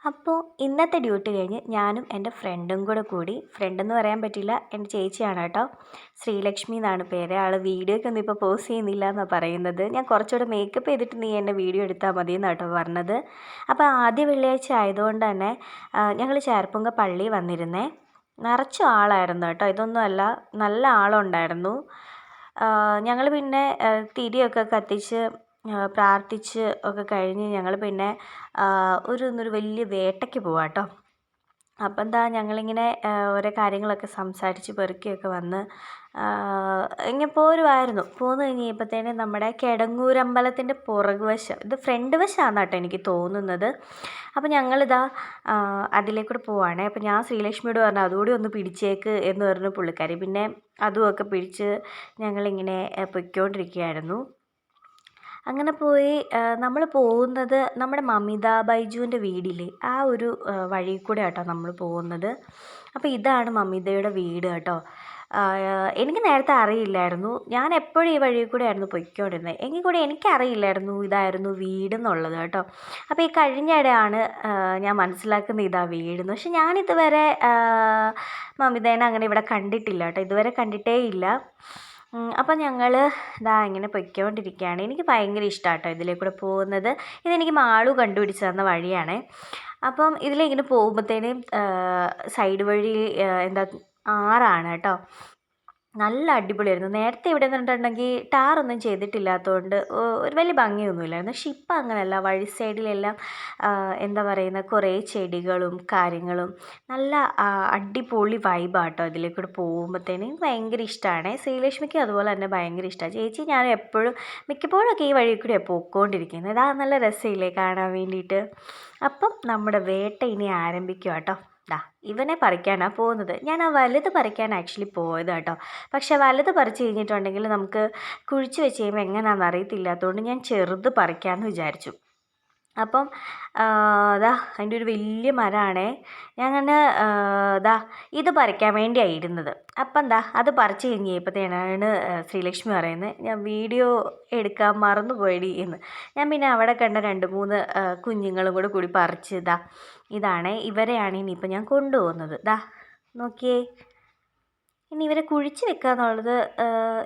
അപ്പോൾ ഇന്നത്തെ ഡ്യൂട്ടി കഴിഞ്ഞ് ഞാനും എൻ്റെ ഫ്രണ്ടും കൂടി ഫ്രണ്ടെന്ന് പറയാൻ പറ്റില്ല, എൻ്റെ ചേച്ചിയാണ് കേട്ടോ. ശ്രീലക്ഷ്മി എന്നാണ് പേര്. ആൾ വീഡിയോയ്ക്കൊന്നും ഇപ്പോൾ പോസ്റ്റ് ചെയ്യുന്നില്ല എന്നാണ് പറയുന്നത്. ഞാൻ കുറച്ചുകൂടെ മേക്കപ്പ് ചെയ്തിട്ട് നീ എൻ്റെ വീഡിയോ എടുത്താൽ മതി എന്നാണ് കേട്ടോ പറഞ്ഞത്. അപ്പോൾ ആദ്യ വെള്ളിയാഴ്ച ആയതുകൊണ്ട് തന്നെ ഞങ്ങൾ ചേർപ്പുങ്ക പള്ളി വന്നിരുന്നേ. നിറച്ചും ആളായിരുന്നു കേട്ടോ. ഇതൊന്നുമല്ല, നല്ല ആളുണ്ടായിരുന്നു. ഞങ്ങൾ പിന്നെ തിരിയൊക്കെ കത്തിച്ച് പ്രാർത്ഥിച്ച് ഒക്കെ കഴിഞ്ഞ് ഞങ്ങൾ പിന്നെ ഇന്നൊരു വലിയ വേട്ടയ്ക്ക് പോവാം കേട്ടോ. അപ്പം എന്താ ഞങ്ങളിങ്ങനെ ഓരോ കാര്യങ്ങളൊക്കെ സംസാരിച്ച് പെറുക്കിയൊക്കെ വന്ന് ഇങ്ങനെ പോരുമായിരുന്നു. പോന്നു കഴിഞ്ഞപ്പോഴത്തേനും നമ്മുടെ കിടങ്ങൂരമ്പലത്തിൻ്റെ പുറകു വശം, ഇത് ഫ്രണ്ട് വശമാണ് കേട്ടോ എനിക്ക് തോന്നുന്നത്. അപ്പോൾ ഞങ്ങളിതാ അതിലേക്കൂടെ പോവുകയാണേ. അപ്പോൾ ഞാൻ ശ്രീലക്ഷ്മിയോട് പറഞ്ഞു അതുകൂടി ഒന്ന് പിടിച്ചേക്ക് എന്ന് പറഞ്ഞു. പുള്ളിക്കാരി പിന്നെ അതുമൊക്കെ പിടിച്ച് ഞങ്ങളിങ്ങനെ പൊയ്ക്കൊണ്ടിരിക്കുകയായിരുന്നു. അങ്ങനെ പോയി നമ്മൾ പോകുന്നത് നമ്മുടെ മമിത ബൈജുവിൻ്റെ വീടില്ലേ, ആ ഒരു വഴി കൂടെ കേട്ടോ നമ്മൾ പോകുന്നത്. അപ്പോൾ ഇതാണ് മമിതയുടെ വീട് കേട്ടോ. എനിക്ക് നേരത്തെ അറിയില്ലായിരുന്നു. ഞാൻ എപ്പോഴും ഈ വഴി കൂടെ ആയിരുന്നു പൊയ്ക്കൊണ്ടിരുന്നത്. എങ്കിൽ കൂടെ എനിക്കറിയില്ലായിരുന്നു ഇതായിരുന്നു വീടെന്നുള്ളത് കേട്ടോ. അപ്പോൾ ഈ കഴിഞ്ഞിടെയാണ് ഞാൻ മനസ്സിലാക്കുന്നത് ഇതാ വീടെന്ന്. പക്ഷെ ഞാനിതുവരെ മമിതേനെ അങ്ങനെ ഇവിടെ കണ്ടിട്ടില്ല കേട്ടോ, ഇതുവരെ കണ്ടിട്ടേ ഇല്ല. അപ്പം ഞങ്ങൾ ഇതാ ഇങ്ങനെ പൊയ്ക്കൊണ്ടിരിക്കുകയാണ്. എനിക്ക് ഭയങ്കര ഇഷ്ടമാണ് കേട്ടോ ഇതിലേക്കൂടെ പോകുന്നത്. ഇതെനിക്ക് മാളു കണ്ടുപിടിച്ച് തന്ന വഴിയാണേ. അപ്പം ഇതിലിങ്ങനെ പോകുമ്പോഴത്തേനും സൈഡ് വഴി എന്താ ആറാണ് കേട്ടോ. നല്ല അടിപൊളിയായിരുന്നു. നേരത്തെ ഇവിടെ നിന്നിട്ടുണ്ടെങ്കിൽ ടാറൊന്നും ചെയ്തിട്ടില്ലാത്തതുകൊണ്ട് ഒരു വലിയ ഭംഗിയൊന്നുമില്ലായിരുന്നു. പക്ഷെ ഇപ്പം അങ്ങനെയല്ല, വഴി സൈഡിലെല്ലാം എന്താ പറയുന്നത്, കുറേ ചെടികളും കാര്യങ്ങളും നല്ല അടിപൊളി വൈബാട്ടോ ഇതിലേക്കൂടെ പോകുമ്പോഴത്തേന്. ഭയങ്കര ഇഷ്ടമാണ്. ശ്രീലക്ഷ്മിക്കും അതുപോലെ തന്നെ ഭയങ്കര ഇഷ്ടമാണ്. ചേച്ചി ഞാൻ എപ്പോഴും മിക്കപ്പോഴൊക്കെ ഈ വഴി കൂടെയാണ് പോയിക്കൊണ്ടിരിക്കുന്നത്. ഇതാ നല്ല രസമില്ലേ കാണാൻ വേണ്ടിയിട്ട്. അപ്പം നമ്മുടെ വേട്ട ഇനി ആരംഭിക്കുക കേട്ടോ. ഇവനെ പറിക്കാനാണ് പോകുന്നത്. ഞാൻ ആ വലുത് പറിക്കാൻ ആക്ച്വലി പോയത് കേട്ടോ. പക്ഷെ വലുത് പറിച്ച് കഴിഞ്ഞിട്ടുണ്ടെങ്കിൽ നമുക്ക് കുഴിച്ച് വെച്ച് കഴിയുമ്പോൾ എങ്ങനെയാണെന്ന് അറിയത്തില്ലാത്തതുകൊണ്ട് ഞാൻ ചെറുത് പറിക്കാമെന്ന് വിചാരിച്ചു. അപ്പം അതിൻ്റെ ഒരു വലിയ മരമാണേ. ഞാനങ്ങനെ ഇത് പറിക്കാൻ വേണ്ടിയാണ് ഇരുന്നത്. അപ്പം അത് പറിച്ച് കഴിഞ്ഞപ്പോഴത്തേനാണ് ശ്രീലക്ഷ്മി പറയുന്നത്, ഞാൻ വീഡിയോ എടുക്കാൻ മറന്നു പോയടി എന്ന്. ഞാൻ പിന്നെ അവിടെ കണ്ട 2-3 കുഞ്ഞുങ്ങളും കൂടി പറിച്ച് ഇതാണ് ഇവരെയാണ് ഇനിയിപ്പോൾ ഞാൻ കൊണ്ടുപോകുന്നത്. നോക്കിയേ. ഇനി ഇവരെ കുഴിച്ച് വെക്കുക എന്നുള്ളത്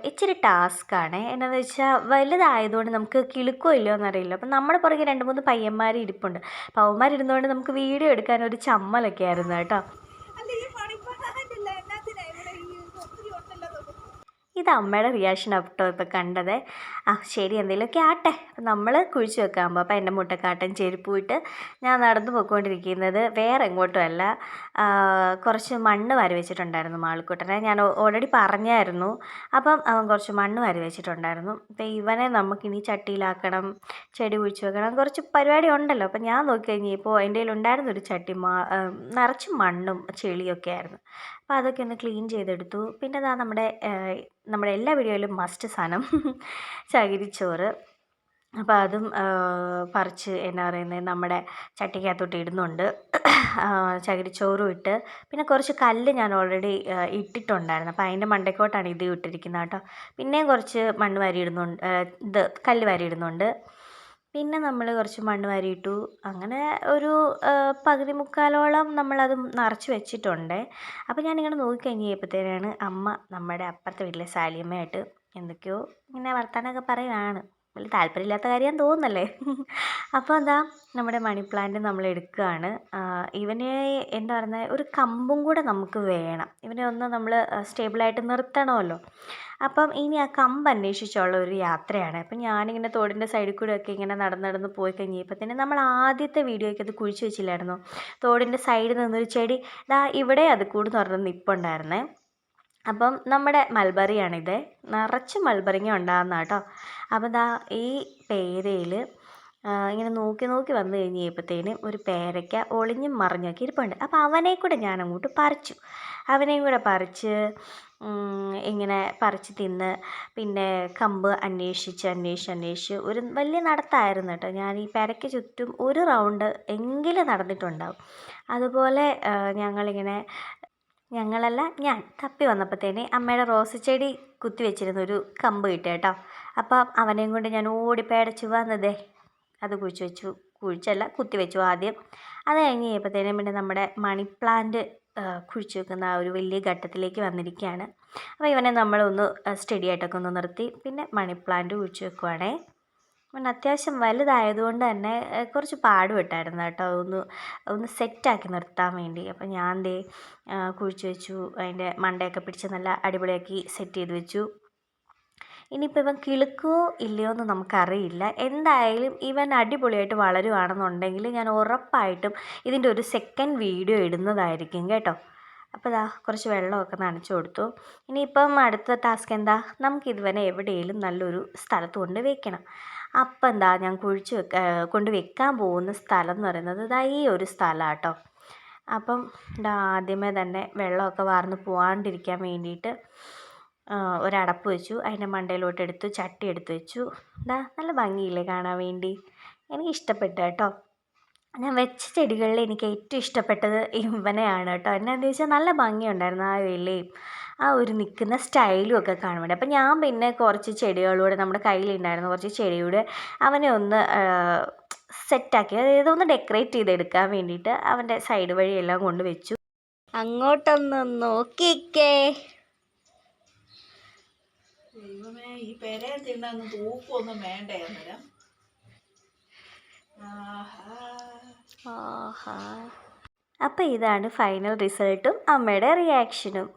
ഇച്ചിരി ടാസ്ക്കാണ്. എന്നാന്ന് വെച്ചാൽ വലുതായതുകൊണ്ട് നമുക്ക് കിളുക്കോ ഇല്ലയോ എന്നറിയില്ല. അപ്പം നമ്മുടെ പുറകെ 2-3 പയ്യന്മാർ ഇരിപ്പുണ്ട്. അപ്പോൾ അവന്മാരിരുന്നുകൊണ്ട് നമുക്ക് വീഡിയോ എടുക്കാൻ ഒരു ചമ്മലൊക്കെ ആയിരുന്നു കേട്ടോ. ഇത് അമ്മയുടെ റിയാക്ഷൻ ആട്ടോ ഇപ്പോൾ കണ്ടത്. ശരി എന്തെങ്കിലുമൊക്കെ ആട്ടെ. അപ്പം നമ്മൾ കുഴിച്ച് വെക്കാൻ പോകും. അപ്പം എൻ്റെ മുട്ടക്കാട്ടൻ ചെരുപ്പ് വിട്ട് ഞാൻ നടന്നു പോയിക്കൊണ്ടിരിക്കുന്നത് വേറെ എങ്ങോട്ടും അല്ല, കുറച്ച് മണ്ണ് വാരി വെച്ചിട്ടുണ്ടായിരുന്നു മാളിക്കുട്ടനെ. ഞാൻ ഓൾറെഡി പറഞ്ഞായിരുന്നു. അപ്പം അവൻ കുറച്ച് മണ്ണ് വാരി വെച്ചിട്ടുണ്ടായിരുന്നു. അപ്പം ഇവനെ നമുക്കിനി ചട്ടിയിലാക്കണം, ചെടി കുഴിച്ച് വെക്കണം, കുറച്ച് പരിപാടി ഉണ്ടല്ലോ. അപ്പം ഞാൻ നോക്കിക്കഴിഞ്ഞപ്പോൾ എൻ്റെ കയ്യിലുണ്ടായിരുന്നൊരു ചട്ടി നിറച്ച് മണ്ണും ചെളിയൊക്കെ ആയിരുന്നു. അപ്പോൾ അതൊക്കെ ഒന്ന് ക്ലീൻ ചെയ്തെടുത്തു. പിന്നെ നമ്മുടെ എല്ലാ വീഡിയോയിലും മസ്റ്റ് സാധനം ചകിരിച്ചോറ്. അപ്പോൾ അതും പറിച്ച് എന്നാ പറയുന്നത് നമ്മുടെ ചട്ടിക്കകത്തോട്ട് ഇടുന്നുണ്ട്. ചകിരിച്ചോറും ഇട്ട് പിന്നെ കുറച്ച് കല്ല് ഞാൻ ഓൾറെഡി ഇട്ടിട്ടുണ്ടായിരുന്നു. അപ്പോൾ അതിൻ്റെ മണ്ടയ്ക്കോട്ടാണ് ഇത് ഇട്ടിരിക്കുന്നത് കേട്ടോ. പിന്നെയും കുറച്ച് മണ്ണ് വാരി ഇടുന്നുണ്ട്, കല്ല് വാരി ഇടുന്നുണ്ട്. പിന്നെ നമ്മൾ കുറച്ച് മണ്ണ് വാരിയിട്ടു. അങ്ങനെ ഒരു പകുതി മുക്കാലോളം നമ്മളത് നിറച്ച് വെച്ചിട്ടുണ്ട്. അപ്പോൾ ഞാനിങ്ങനെ നോക്കിക്കഴിഞ്ഞപ്പോഴത്തേനാണ് അമ്മ നമ്മുടെ അപ്പുറത്തെ വീട്ടിലെ സാലിയമ്മയായിട്ട് എന്തൊക്കെയോ ഇങ്ങനെ വർത്താനമൊക്കെ പറയുകയാണ്. വലിയ താല്പര്യമില്ലാത്ത കാര്യമാണെന്ന് തോന്നുന്നല്ലേ. അപ്പോൾ നമ്മുടെ മണി പ്ലാന്റ് നമ്മൾ എടുക്കുകയാണ്. ഇവനെ എന്താ പറയുന്നത്, ഒരു കമ്പും കൂടെ നമുക്ക് വേണം. ഇവനെ ഒന്ന് നമ്മൾ സ്റ്റേബിളായിട്ട് നിർത്തണമല്ലോ. അപ്പം ഇനി ആ കമ്പ് അന്വേഷിച്ചുള്ള ഒരു യാത്രയാണ്. അപ്പം ഞാനിങ്ങനെ തോടിൻ്റെ സൈഡിൽ കൂടെയൊക്കെ ഇങ്ങനെ നടന്ന് പോയി കഴിഞ്ഞപ്പോഴത്തേനും നമ്മൾ ആദ്യത്തെ വീഡിയോയ്ക്ക് അത് കുഴിച്ച് വെച്ചില്ലായിരുന്നു, തോടിൻ്റെ സൈഡിൽ നിന്നൊരു ചെടി ഇവിടെ അത് കൂടെന്ന് പറഞ്ഞ് നിൽപ്പുണ്ടായിരുന്നേ. അപ്പം നമ്മുടെ മൽബറിയാണിത്. നിറച്ച് മൽബറിങ്ങ ഉണ്ടാകുന്ന കേട്ടോ. അപ്പം ഈ പേരയിൽ ഇങ്ങനെ നോക്കി വന്നു കഴിഞ്ഞപ്പോഴത്തേനും ഒരു പേരയ്ക്ക ഒളിഞ്ഞും മറിഞ്ഞൊക്കെ ഇരിപ്പുണ്ട്. അപ്പോൾ അവനെ കൂടെ ഞാൻ അങ്ങോട്ട് പറിച്ചു. അവനെയും കൂടെ പറിച്ച് ഇങ്ങനെ പറിച്ച് തിന്ന് പിന്നെ കമ്പ് അന്വേഷിച്ച് ഒരു വലിയ നടത്തായിരുന്നു കേട്ടോ. ഞാൻ ഈ പേരയ്ക്ക് ചുറ്റും ഒരു റൗണ്ട് എങ്കിലും നടന്നിട്ടുണ്ടാവും. അതുപോലെ ഞാൻ തപ്പി വന്നപ്പോഴത്തേന് അമ്മയുടെ റോസ് ചെടി കുത്തി വെച്ചിരുന്നൊരു കമ്പ് കിട്ടി കേട്ടോ. അപ്പം അവനെയും കൊണ്ട് ഞാൻ ഓടി പേടച്ച് വന്നതേ അത് കുഴിച്ച് വെച്ചു. കുഴിച്ചല്ല കുത്തി വെച്ചു ആദ്യം. അത് കഴിഞ്ഞ് കഴിയുമ്പോഴത്തേനും പിന്നെ നമ്മുടെ മണി പ്ലാന്റ് കുഴിച്ച് വെക്കുന്ന ആ ഒരു വലിയ ഘട്ടത്തിലേക്ക് വന്നിരിക്കുകയാണ്. അപ്പോൾ ഇവനെ നമ്മളൊന്ന് സ്റ്റഡി ആയിട്ടൊക്കെ ഒന്ന് നിർത്തി പിന്നെ മണി പ്ലാന്റ് കുഴിച്ച് വെക്കുവാണേ. പിന്നെ അത്യാവശ്യം വലുതായതുകൊണ്ട് തന്നെ കുറച്ച് പാടുപെട്ടായിരുന്നു കേട്ടോ ഒന്ന് സെറ്റാക്കി നിർത്താൻ വേണ്ടി. അപ്പം ഞാൻ ദേ കുഴിച്ച് വെച്ചു, അതിൻ്റെ മണ്ടയൊക്കെ പിടിച്ച് നല്ല അടിപൊളിയാക്കി സെറ്റ് ചെയ്ത് വെച്ചു. ഇനിയിപ്പോൾ ഇവൻ കിളുക്കുമോ ഇല്ലയോ എന്ന് നമുക്കറിയില്ല. എന്തായാലും ഇവൻ അടിപൊളിയായിട്ട് വളരുവാണെന്നുണ്ടെങ്കിൽ ഞാൻ ഉറപ്പായിട്ടും ഇതിൻ്റെ ഒരു സെക്കൻഡ് വീഡിയോ ഇടുന്നതായിരിക്കും കേട്ടോ. അപ്പോൾ ഇതാ കുറച്ച് വെള്ളമൊക്കെ നനച്ച് കൊടുത്തു. ഇനിയിപ്പം അടുത്ത ടാസ്ക് എന്താ, നമുക്കിതുവരെ എവിടെയെങ്കിലും നല്ലൊരു സ്ഥലത്ത് കൊണ്ട് വെക്കണം. അപ്പം എന്താ ഞാൻ കൊണ്ട് വെക്കാൻ പോകുന്ന സ്ഥലം എന്ന് പറയുന്നത് ഇതാ ഈ ഒരു സ്ഥലമാണ് കേട്ടോ. അപ്പം ഇതാ ആദ്യമേ തന്നെ വെള്ളമൊക്കെ വാർന്ന് പോകാണ്ടിരിക്കാൻ വേണ്ടിയിട്ട് ഒരടപ്പ് വെച്ചു, അതിൻ്റെ മണ്ടയിലോട്ട് എടുത്തു ചട്ടി എടുത്ത് വെച്ചു. ഇതാ നല്ല ഭംഗിയില്ലേ കാണാൻ വേണ്ടി, എനിക്കിഷ്ടപ്പെട്ടു കേട്ടോ. ഞാൻ വെച്ച ചെടികളിൽ എനിക്ക് ഏറ്റവും ഇഷ്ടപ്പെട്ടത് ഇവനെയാണ് കേട്ടോ. എന്നാന്ന് ചോദിച്ചാൽ നല്ല ഭംഗിയുണ്ടായിരുന്നു ആ ഇലയും ആ ഒരു നിൽക്കുന്ന സ്റ്റൈലും ഒക്കെ കാണാൻ വേണ്ടി. അപ്പം ഞാൻ പിന്നെ കുറച്ച് ചെടികളൂടെ നമ്മുടെ കയ്യിലുണ്ടായിരുന്ന കുറച്ച് ചെടിയൂടെ അവനെ ഒന്ന് സെറ്റാക്കി, അതായത് ഒന്ന് ഡെക്കറേറ്റ് ചെയ്തെടുക്കാൻ വേണ്ടിയിട്ട് അവൻ്റെ സൈഡ് വഴിയെല്ലാം കൊണ്ട് വെച്ചു. അങ്ങോട്ടൊന്ന് നോക്കിക്കേ. ദൈവമേ, ഈ പെരയെ തിന്നൊന്ന് തൂക്കൊന്നും വേണ്ടേ അന്നേരം. അപ്പം ഇതാണ് ഫൈനൽ റിസൾട്ടും അമ്മയുടെ റിയാക്ഷനും.